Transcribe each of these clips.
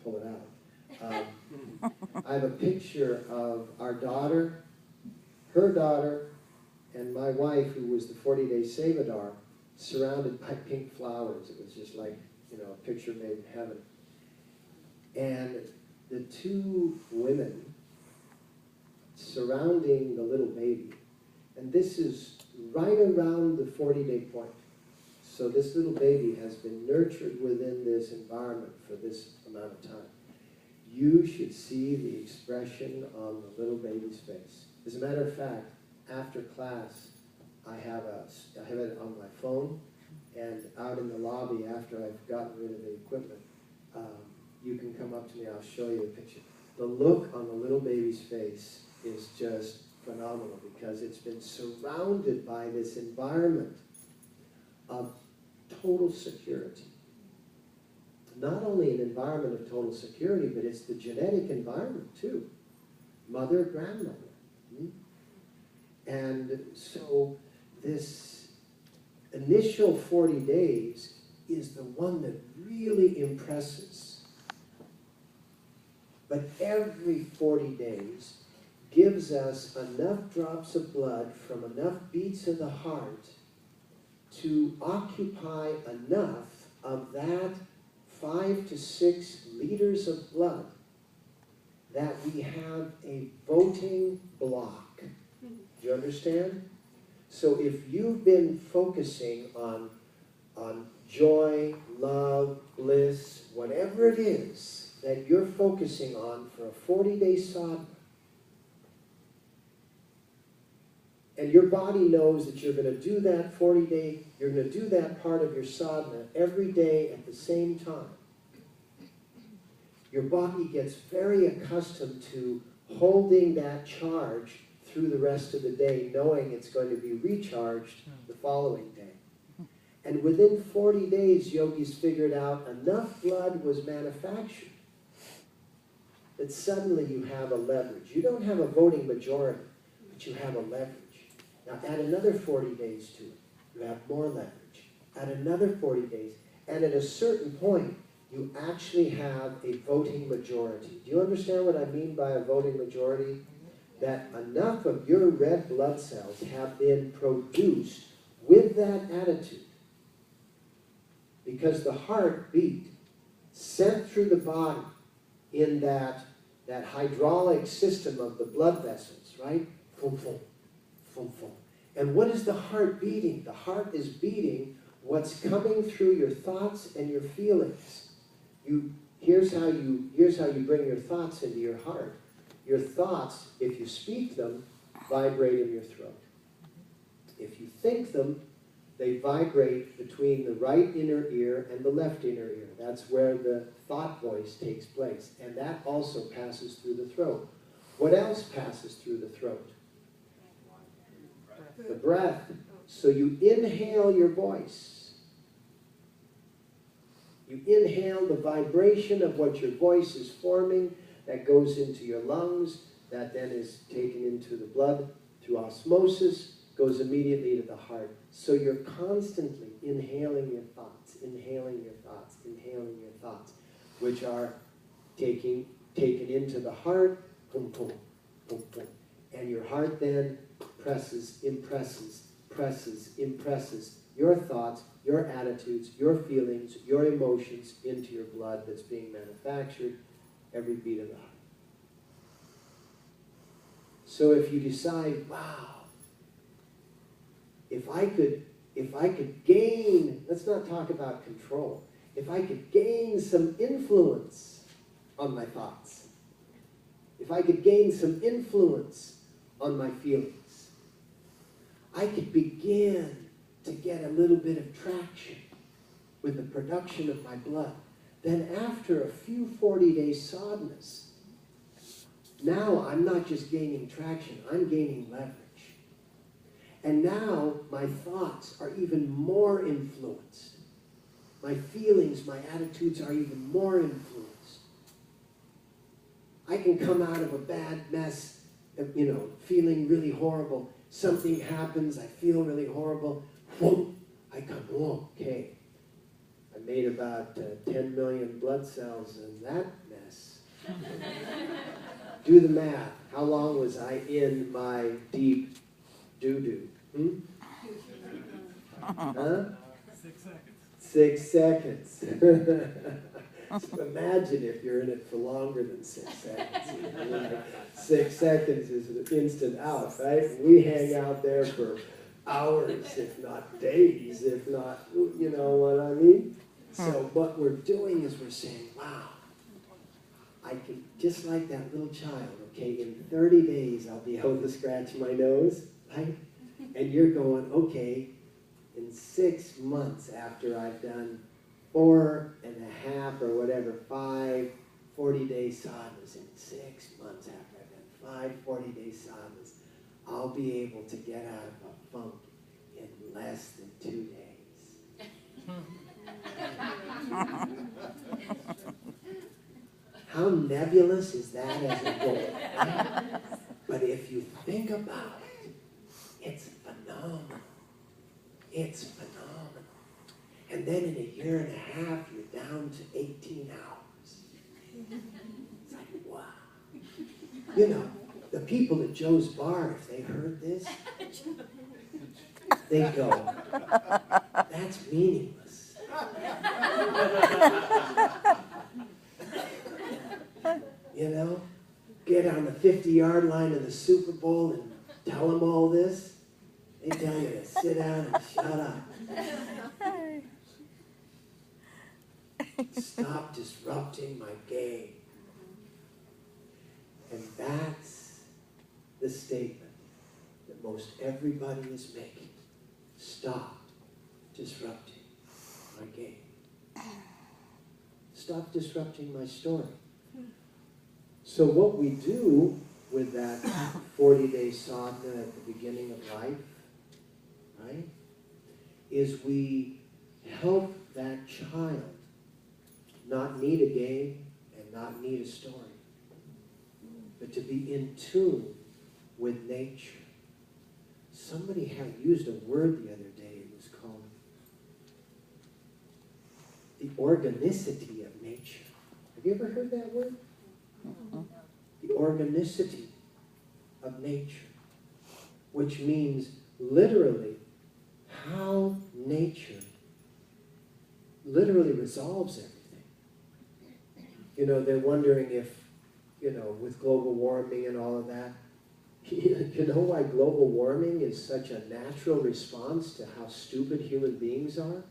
pull it out. I have a picture of our daughter, her daughter, and my wife, who was the 40-day Sevadar, surrounded by pink flowers. It was just like, you know, a picture made in heaven. And the two women surrounding the little baby, and this is right around the 40-day point. So this little baby has been nurtured within this environment for this amount of time. You should see the expression on the little baby's face. As a matter of fact, after class, I have it on my phone, and out in the lobby after I've gotten rid of the equipment, you can come up to me, I'll show you a picture. The look on the little baby's face is just phenomenal because it's been surrounded by this environment of total security. Not only an environment of total security, but it's the genetic environment too. Mother, grandmother. And so this initial 40 days is the one that really impresses. But every 40 days gives us enough drops of blood from enough beats of the heart to occupy enough of that 5 to 6 liters of blood that we have a voting block. Do you understand? So if you've been focusing on joy, love, bliss, whatever it is that you're focusing on for a 40-day sadhana, and your body knows that you're going to do that 40-day, you're going to do that part of your sadhana every day at the same time. Your body gets very accustomed to holding that charge through the rest of the day, knowing it's going to be recharged the following day. And within 40 days, yogis figured out enough blood was manufactured that suddenly you have a leverage. You don't have a voting majority, but you have a leverage. Now add another 40 days to it. You have more leverage. Add another 40 days. And at a certain point, you actually have a voting majority. Do you understand what I mean by a voting majority? That enough of your red blood cells have been produced with that attitude. Because the heartbeat sent through the body in that hydraulic system of the blood vessels, right? Fum, fum, fum, fum. And what is the heart beating? The heart is beating what's coming through your thoughts and your feelings. Here's how you bring your thoughts into your heart. Your thoughts, if you speak them, vibrate in your throat. If you think them, they vibrate between the right inner ear and the left inner ear. That's where the thought voice takes place. And that also passes through the throat. What else passes through the throat? The breath. So you inhale your voice. You inhale the vibration of what your voice is forming. That goes into your lungs, that then is taken into the blood through osmosis, goes immediately to the heart. So you're constantly inhaling your thoughts, inhaling your thoughts, inhaling your thoughts, which are taken into the heart, boom, boom, boom, boom. And your heart then impresses your thoughts, your attitudes, your feelings, your emotions into your blood that's being manufactured every beat of the heart. So if you decide, wow, if I could gain, let's not talk about control, if I could gain some influence on my thoughts, if I could gain some influence on my feelings, I could begin to get a little bit of traction with the production of my blood. Then after a few 40-day sadhanas, now I'm not just gaining traction, I'm gaining leverage. And now my thoughts are even more influenced. My feelings, my attitudes are even more influenced. I can come out of a bad mess, feeling really horrible. Something happens, I feel really horrible. Whoa, I come, oh, okay. I made about 10 million blood cells in that mess. Do the math. How long was I in my deep doo-doo? Huh? 6 seconds. 6 seconds. So imagine if you're in it for longer than 6 seconds. Like 6 seconds is an instant out, right? We hang out there for hours, if not days, if not, you know what I mean? So what we're doing is we're saying, wow, I can, just like that little child, okay, in 30 days I'll be able to scratch my nose, right? And you're going, okay, in 6 months after I've done 4.5 or whatever, 5 40-day sadhanas, in 6 months after I've done 5 40-day sadhanas, I'll be able to get out of a funk in less than 2 days. How nebulous is that as a goal? Right? But if you think about it, it's phenomenal. It's phenomenal. And then in a year and a half, you're down to 18 hours. It's like, wow. You know, the people at Joe's bar, if they heard this, they go, that's meaningless. You know, get on the 50-yard line of the Super Bowl and tell them all this. They tell you to sit down and shut up. Stop disrupting my game. And that's the statement that most everybody is making. Stop disrupting my game. Stop disrupting my story. So what we do with that 40-day sadhana at the beginning of life, right, is we help that child not need a game and not need a story, but to be in tune with nature. Somebody had used a word the other day. It was called the organicity of nature. Have you ever heard that word? The organicity of nature, which means literally how nature literally resolves everything. You know, they're wondering if, you know, with global warming and all of that, you know why global warming is such a natural response to how stupid human beings are?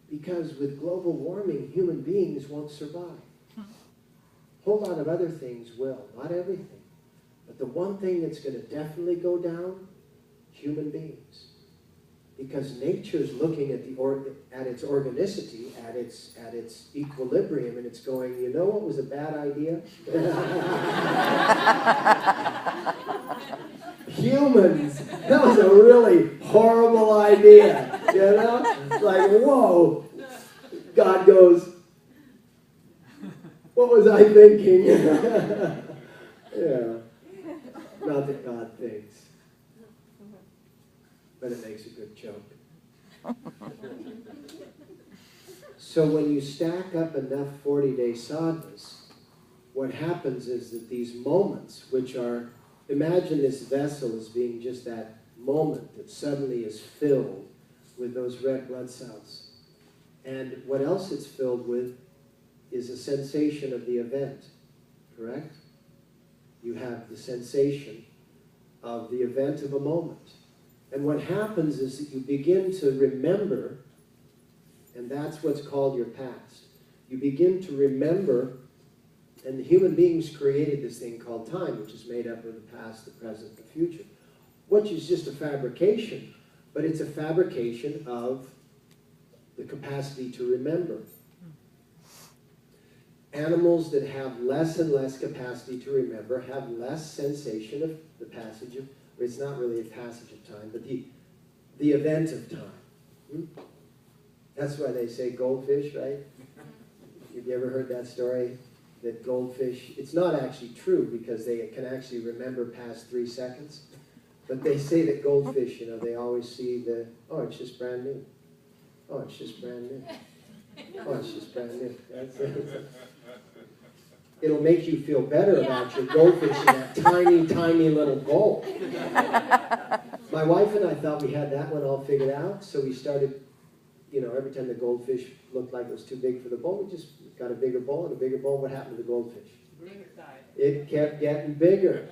Because with global warming, human beings won't survive. A whole lot of other things will, not everything. But the one thing that's going to definitely go down, human beings. Because nature's looking at its organicity, at its equilibrium, and it's going, you know what was a bad idea? Humans, that was a really horrible idea, you know? Like, whoa. God goes, what was I thinking? Yeah. Not that God thinks. But it makes a good joke. So when you stack up enough 40-day sadhanas, what happens is that these moments, which are, imagine this vessel as being just that moment that suddenly is filled with those red blood cells. And what else it's filled with is a sensation of the event, correct? You have the sensation of the event of a moment. And what happens is that you begin to remember, and that's what's called your past. You begin to remember, and the human beings created this thing called time, which is made up of the past, the present, the future, which is just a fabrication, but it's a fabrication of the capacity to remember. Animals that have less and less capacity to remember have less sensation of the passage of, or it's not really a passage of time, but the event of time. That's why they say goldfish, right? Have you ever heard that story? That goldfish, it's not actually true because they can actually remember past 3 seconds. But they say that goldfish, you know, they always see the, oh, it's just brand new. Oh, it's just brand new. Oh, it's just brand new. That's it. It'll make you feel better about your goldfish in that tiny, tiny little bowl. My wife and I thought we had that one all figured out, so we started, you know, every time the goldfish looked like it was too big for the bowl, we just got a bigger bowl and a bigger bowl. What happened to the goldfish? It kept getting bigger.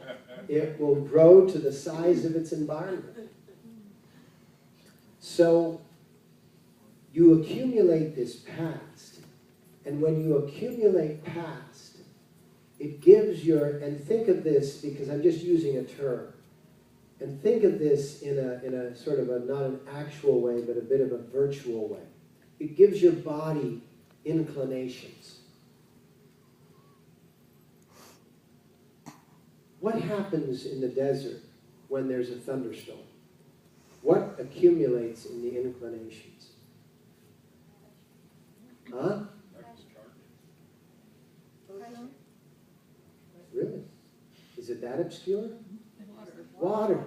It will grow to the size of its environment. So you accumulate this past, and when you accumulate past, it gives your, and think of this, because I'm just using a term, and think of this in a sort of a, not an actual way, but a bit of a virtual way. It gives your body inclinations. What happens in the desert when there's a thunderstorm? What accumulates in the inclinations? Huh? Really? Is it that obscure? Water.